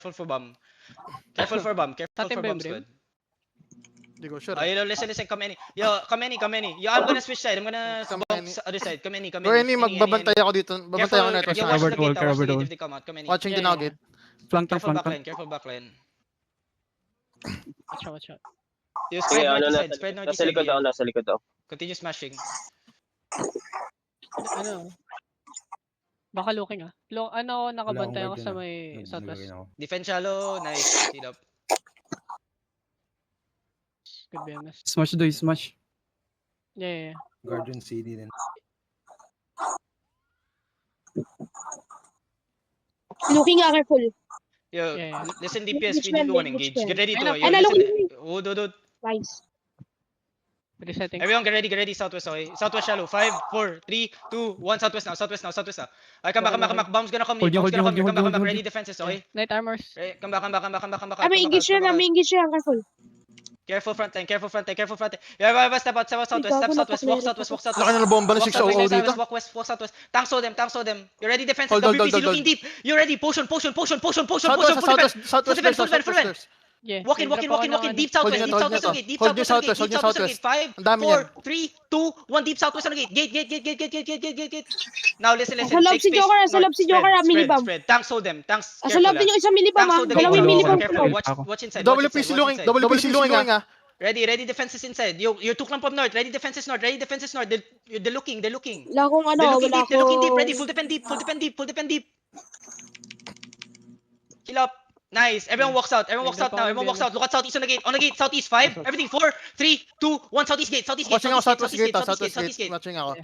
Careful for bomb. Careful for bomb. Careful for bomb squad. Hindi ko sure. Yo, listen, come any. Yo, come any. Yo, I'm gonna switch side. I'm gonna bomb other side. Come any. Go any, magbabantay ako dito. Babantay ako network Yo, sa watch the cover. gate. Watch the gate if they come out. Come any. Watching din ako gate. Careful backline. Careful backline. Watch out. Yo, spread north side. Spread north side. Nasa likod ako. Continue smashing. Ano? Baka looking ah. Ano, nakabantay ako sa may southwest. Defense shallow. Nice. Heat up. Good BMS. Smash do, smash. Yeah. Guardian CD din. Looking nga, careful. Yo, Yeah. listen DPS. We need to one engage. Get ready to. Yo, Ay, listen. Oh, do. Nice. Resetting. Everyone get ready. Southwest, okay? Southwest shallow. 5, 4, 3, 2, 1. Southwest now. Okay, come back. Bombs gonna come. Hold you. Come back. Ready defenses, okay? Night armors. Come back. May engage yan, careful. Careful front line. Yeah, step out southwest. Step southwest. Walk southwest. Laki na bomba na 600 dito. Walk southwest. Tanks hold them. You ready defenses? Hold. WPC looking deep. You ready? Potion. Southwest. Yeah. Walk in. Deep southwest. Hold your southwest. 5, Ang dami 4, 3, 2, 1. Deep southwest on the gate. Gate. Now listen. Sa loob si Joker, minibomb. Spread. Tanks hold them. Tanks. Sa loob din yung isang minibomb, Tanks ha? hold the gate. Dalawang minibomb. Careful. Watch inside. WPC looking ah. Ready defenses inside. You're 2 clump up north. Ready defenses north. They're looking. Wala akong ano, wala They're looking deep. akong... Ready. Full defend deep. Kill up. Nice. Everyone walks out now. Look at southeast on the gate. Southeast 5. Everything 4, 3, 2, 1. Southeast gate. Watching ako southwest gate. Watching ako.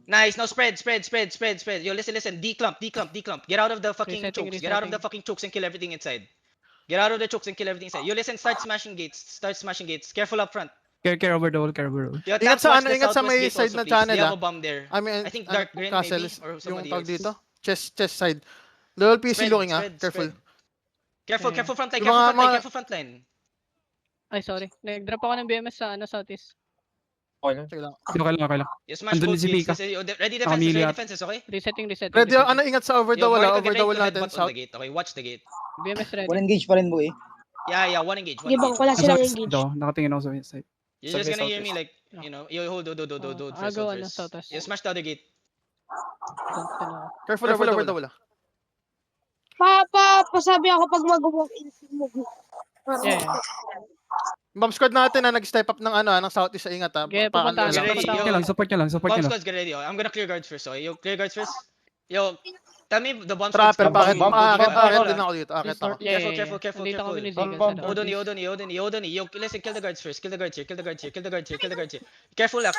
Nice. Now spread. Yo, listen. D-clump. Get out of the fucking Resetting, chokes. Get out of the fucking chokes and kill everything inside. Yo, listen. Start smashing gates. Careful up front. Care over the wall. Yo, Ingat Taps, sa watch ano, the ingat sa southwest may gate side also, na please. channel, They have ah. a bomb there. I think Dark Green Castle maybe, is or yung somebody tawag else. dito. Chest side. Level PC looking ah. Careful. Careful front line. Yung mga- Careful front line. Ay, sorry. Nag-drop ako ng BMS sa southeast. Sige lang. Okay lang. You smash Andun both si gates. Pika. Ready Nakamilia. defenses, okay? Resetting. Ready, ano, ingat sa over the Yo, wall ah. Marco, Over get the ready wall to natin. headbutt on South. the gate. Okay, watch the gate. BMS ready. One engage pa rin, boy. Yeah, one engage. Sige, bang wala silang engage. Nakatingin ako sa side. You're just gonna hear me like, you know, you hold, do I'll first. go on the southwest. You smash the other gate. Careful over the wall. Pasabi ako pag mag-walk in. Yeah. Bomb squad natin na nag-step up ng ng southeast sa ingat ah. Okay, pupunta Get ako. ready. Support niya lang. Bomb squad's get ready. I'm gonna clear guards first, okay? Yo, clear guards first. Yo, tell me the bomb squad's Trapper, bakit? bomb. Akit din ako dito. Akit ako. Careful. Nandito kami ni Ziga. Odoni. Yo, listen, kill the guards first. Kill the guards here. Careful ah.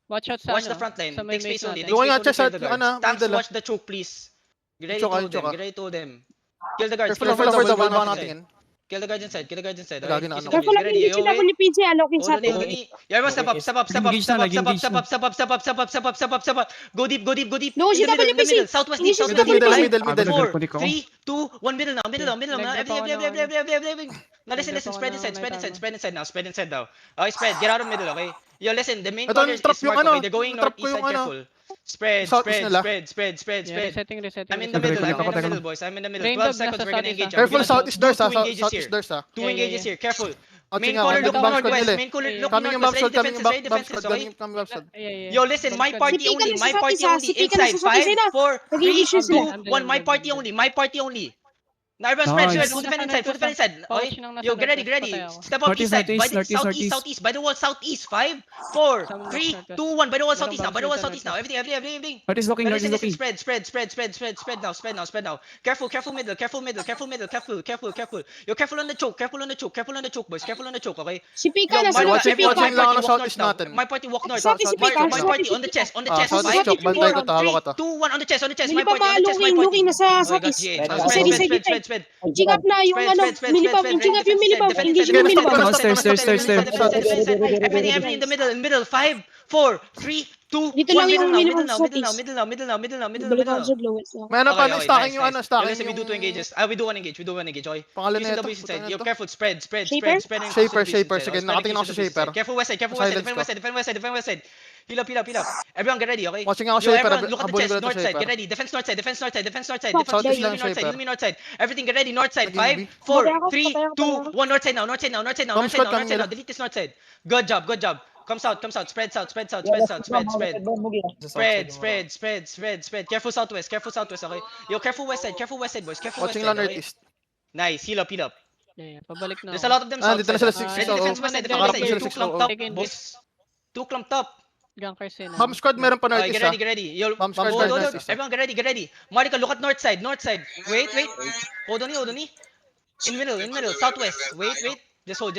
Watch out sa Watch the front line. Sa may Take space maze only. natin. Yung nga, Take space chest only, at, kill the guards. Tanks, middle. watch the choke, please. Get ready Choke, to hold them. Kill the guards. Careful over the wall baka natingin. Kill the guards inside. Gagi na ano. Careful lang, engage yung ni PJ, looking sa atin. Everyone step up. Go deep. No, In the middle, southwest deep. Middle. 4, 3, 2, 1, middle now. Everything. Now listen, spread inside now. Okay, spread. Get out of middle, okay? Yo, listen, the main Ito, colors trap is yung smart, ano, okay? They're going trap northeast ko yung side, ano. careful. Spread. Yeah, resetting. I'm in the middle, boys. I'm in the middle. Rain 12 dog seconds, nasa we're gonna southeast, engage. Careful We're gonna southeast do doors ah. two engages Southeast here. doors ah. Two Yeah, engages here, careful. Watching Main ako. color, look Bomb squad northwest. nila. Main color, look Coming yung bomb northwest. squad, Ready coming defenses, okay? coming bomb squad. Yeah. Yo, listen, my party Si Pika only. na My sa party southeast, only. si Pika na Inside. sa southeast, 5, 4, 3, Nag-i-issue sila. 2, 1. My party only. My party only. Now everyone spread. Nice. Full defend inside. Okay? Yo, get ready. Step up Northeast, east side. northeast, Southeast. By the wall, southeast. 5, 4, Some 3, northwest. 2, 1. By the wall, Walang southeast now. bomb shelter Now. Everything. North is looking. Now listen. Spread now. Careful middle. Yo, careful on the choke, boys. Careful on the choke, okay? Si Yo, Pika na sa Marla, watching everyone, lang my party ng walk southeast north now. natin. My party walk north. Southeast si Pika, My party southeast on the chest. On the chest. Southeast 5, choke. Bantay ko to. Hawak ko to. 2, 1 on the chest. Hindi My pa party on the chest. My looking party. na sa Oh, I got southeast. GH. Spread. Jing up na yung minibomb. Jing up yung minibomb. Engage yung minibomb. Stairs. Everything in the middle. 5, 4, 3, 2, Dito 1. lang yung minimum Middle now. Balik ako sa lowest. May ano pa, stacking yung Nice. stacking Listen, we do 2 engages. We do 1 engage, okay? Pangalan Use na the ito. W's inside. Putang Yo, ito. careful, spread. Shaper? And Shaper. inside. Sige, Spread nakatingin ako and sa use the Shaper. Careful west side. Silence Defend west side. Heal up. Everyone get ready, okay? Watching ako Yo, Shaper. everyone, look at the Habulin chest. ko na to North side, Shaper. get ready. Defense north side. Defense north side. Fuck, Defense Southeast heal lang, me north side. Shaper. Heal me north side. Everything get ready. North side. Naging 5, 4, Patay ako, 3, patay ako, 2, patay ako. 1. North side now. Bomb squad coming nila. Delete this north side. Good job. Come south. Spread south. Spread. Careful southwest, okay? Yo, careful west side, boys. Careful west Watching side, lang okay? Northeast. Nice. Heal up. Yeah, pabalik na There's a ako. lot of them Ah, south dito na side. sila ah. 6 Ready, defense west side. Nakakarap na sila Two 6 clump oh. top, Take in boys. 2 clump top. Gankers yun. Bomb squad meron pa Okay, Northeast get ready. Yo, Bomb squad hold on. Northeast. Everyone get ready. Marika, look at north side. Wait. Hold on. In middle. Southwest. Wait. Just hold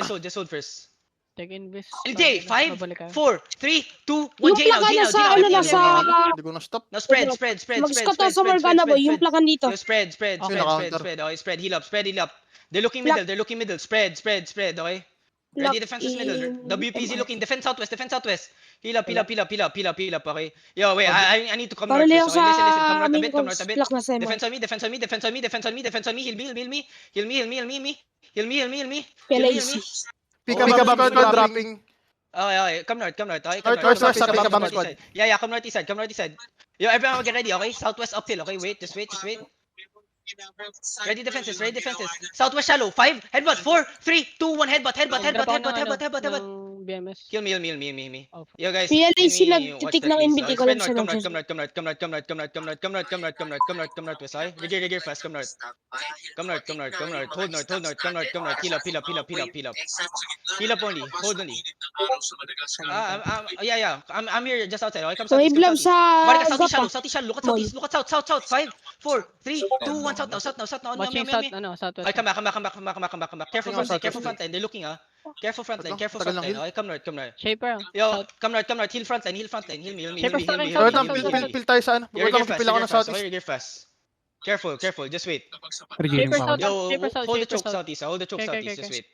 first. Take in bis. LJ, 5, Babalik ka. 4, 3, 2, 1. Yung J now. plaka na sa, ano na sa, Hindi ko na-stop. Now spread. mag-scout ako sa Morgana boy, yung plakan dito. Yo, spread. Okay. Okay, spread. Heal up. They're looking middle. Spread. Okay. Ready, defense is middle. WPZ looking. Defense southwest. Heal up. Okay. Yo, wait. I need to come Para north lang first. sa Okay, listen. Come main north a bit. block na sa Defense on me. Heal me. PLAC. Pika Oh, bomb squad dropping. Okay. Come north. Okay, North, pika bomb north squad. side. Yeah, come north side. Yo, everyone get ready, okay? Southwest uphill, okay? Just wait. Ready defenses. Southwest shallow. 5, headbutt. 4, 3, 2, 1, headbutt. Drop ako ng BMS. Kill me. Oh, Yo guys. PLAC can we nagtitik watch that, ng please? NBT Okay, ko spread lang sa north, North. come north, west, okay? Rigger fast, come north. Come north. Hold north. Heal up. Heal up only. Hold only. Yeah. I'm here just outside, okay? Come So, southeast. i-blob sa Marika, southeast Zapa. shallow. Look at south. 5, 4, 3, 2, 1, south now. Watching southwest. Okay, come back. Careful front line. They're looking, Careful front line. Tagal lang, Okay, come north. Shaper. Yo, come north. Heal front line. Heal me. Shaper, stop lang, Wait lang, South. pil tayo sa ano. You're Wait lang, fast. pipil ako ng Southeast. You're fast. Careful. Just wait. Regaling Shaper pa ako. south. Yo, Shaper south. hold the Shaper choke south. southeast. Just Okay. wait.